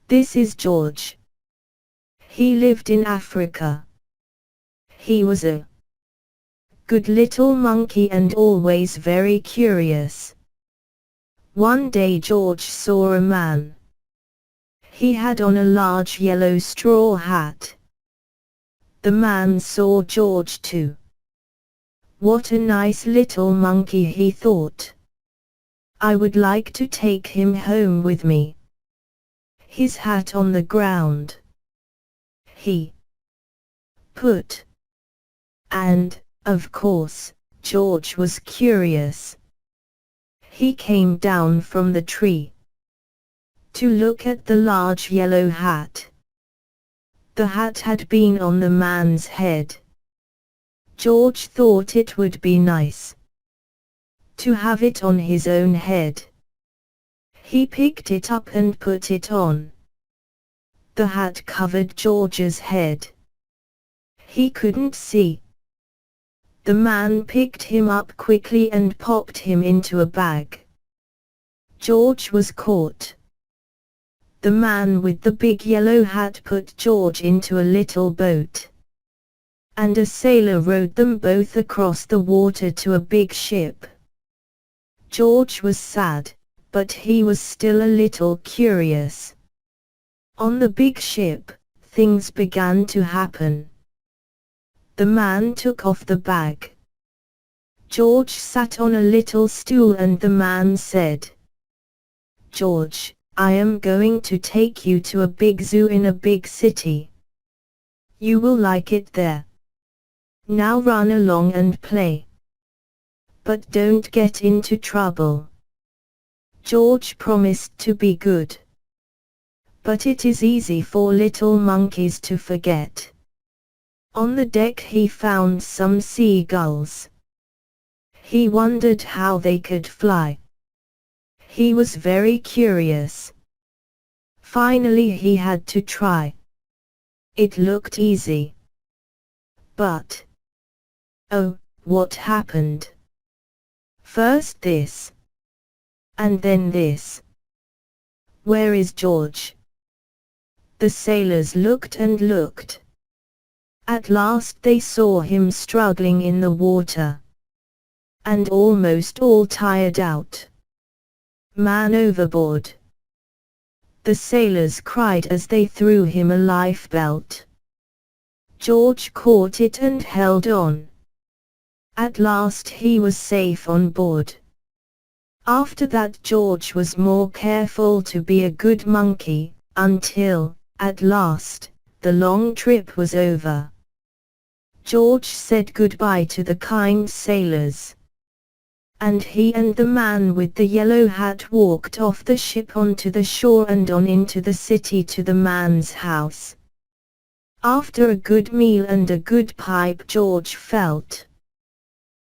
This is George. He lived in Africa. He was a good little monkey and always very curious. One day George saw a man. He had on a large yellow straw hat. The man saw George too. What a nice little monkey, he thought. I would like to take him home with me. His hat on the ground. He put. And, of course, George was curious. He came down from the tree to look at the large yellow hat. The hat had been on the man's head. George thought it would be nice to have it on his own head. He picked it up and put it on. The hat covered George's head. He couldn't see. The man picked him up quickly and popped him into a bag. George was caught. The man with the big yellow hat put George into a little boat. And a sailor rowed them both across the water to a big ship. George was sad, but he was still a little curious. On the big ship, things began to happen. The man took off the bag. George sat on a little stool and the man said, "George, I am going to take you to a big zoo in a big city. You will like it there. Now run along and play. But don't get into trouble." George promised to be good. But it is easy for little monkeys to forget. On the deck he found some seagulls. He wondered how they could fly. He was very curious. Finally he had to try. It looked easy. But oh, what happened? First this. And then this. Where is George? The sailors looked and looked. At last they saw him struggling in the water. And almost all tired out. Man overboard. The sailors cried as they threw him a lifebelt. George caught it and held on. At last he was safe on board. After that George was more careful to be a good monkey, until, at last, the long trip was over. George said goodbye to the kind sailors. And he and the man with the yellow hat walked off the ship onto the shore and on into the city to the man's house. After a good meal and a good pipe George felt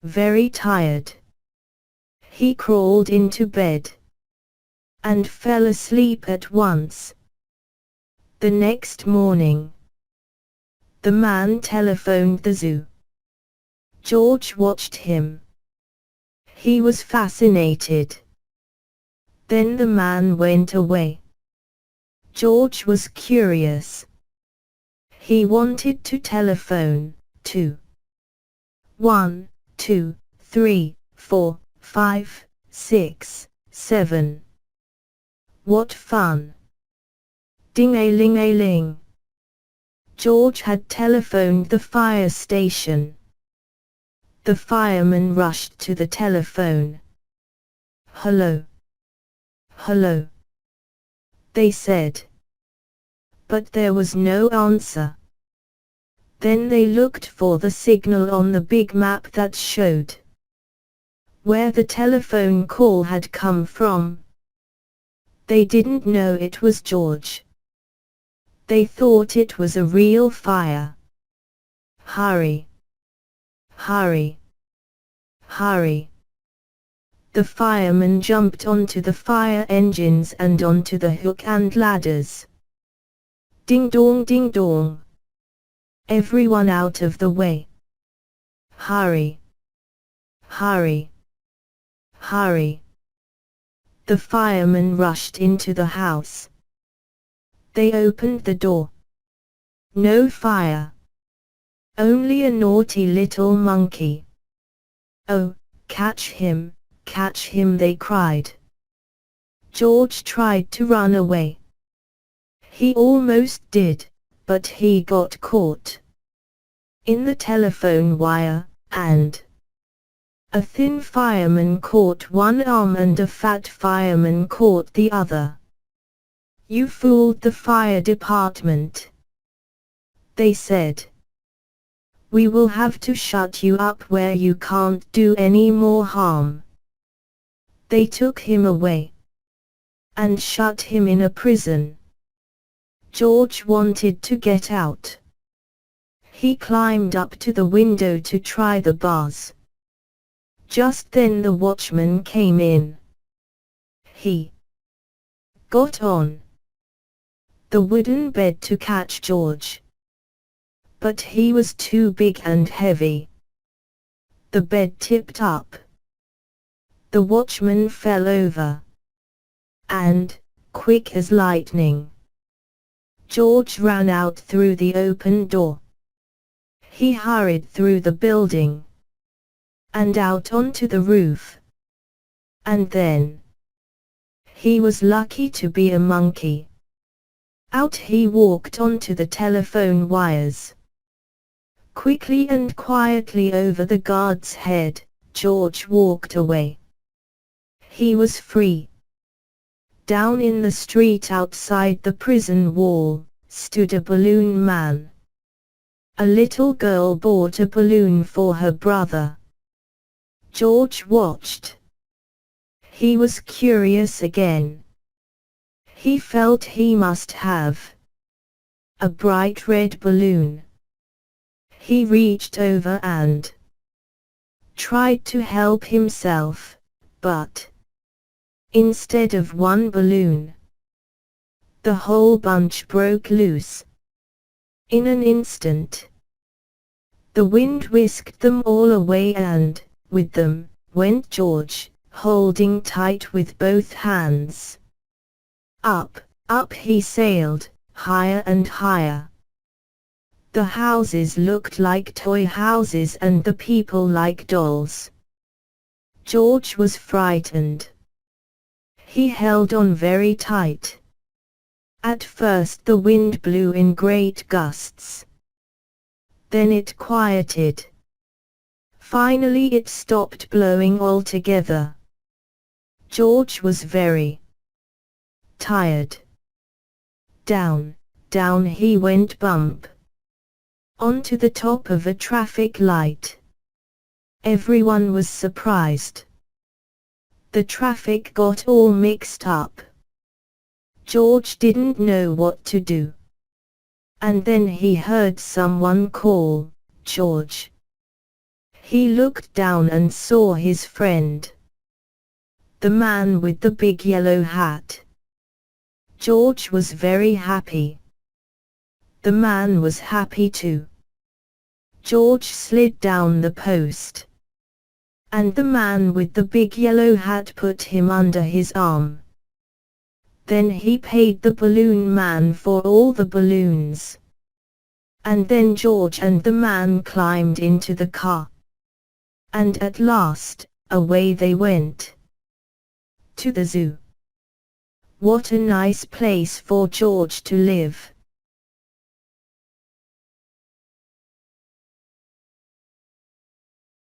very tired. He crawled into bed and fell asleep at once. The next morning, the man telephoned the zoo. George watched him. He was fascinated. Then the man went away. George was curious. He wanted to telephone to 1, 2, 3, 4, 5, 6, 7. What fun! Ding-a-ling-a-ling. George had telephoned the fire station. The firemen rushed to the telephone. "Hello. Hello," they said. But there was no answer. Then they looked for the signal on the big map that showed where the telephone call had come from. They didn't know it was George. They thought it was a real fire. Hurry! Hurry! Hurry! The firemen jumped onto the fire engines and onto the hook and ladders. Ding dong, ding dong. Everyone out of the way. Hurry! Hurry! Hurry! The firemen rushed into the house. They opened the door. No fire. Only a naughty little monkey. Oh, catch him, they cried. George tried to run away. He almost did, but he got caught in the telephone wire, and a thin fireman caught one arm and a fat fireman caught the other. You fooled the fire department, they said. We will have to shut you up where you can't do any more harm. They took him away and shut him in a prison. George wanted to get out. He climbed up to the window to try the bars. Just then the watchman came in. He got on the wooden bed to catch George. But he was too big and heavy. The bed tipped up. The watchman fell over. And, quick as lightning, George ran out through the open door. He hurried through the building and out onto the roof. And then he was lucky to be a monkey. Out he walked onto the telephone wires. Quickly and quietly over the guard's head, George walked away. He was free. Down in the street outside the prison wall, stood a balloon man. A little girl bought a balloon for her brother. George watched. He was curious again. He felt he must have a bright red balloon. He reached over and tried to help himself, but instead of one balloon, the whole bunch broke loose. In an instant, the wind whisked them all away and, with them, went George, holding tight with both hands. Up, up he sailed, higher and higher. The houses looked like toy houses and the people like dolls. George was frightened. He held on very tight. At first the wind blew in great gusts. Then it quieted. Finally it stopped blowing altogether. George was very tired. Down, down he went bump. Onto the top of a traffic light. Everyone was surprised. The traffic got all mixed up. George didn't know what to do. And then he heard someone call, George. He looked down and saw his friend, the man with the big yellow hat. George was very happy. The man was happy too. George slid down the post. And the man with the big yellow hat put him under his arm. Then he paid the balloon man for all the balloons. And then George and the man climbed into the car. And at last, away they went. To the zoo. What a nice place for George to live.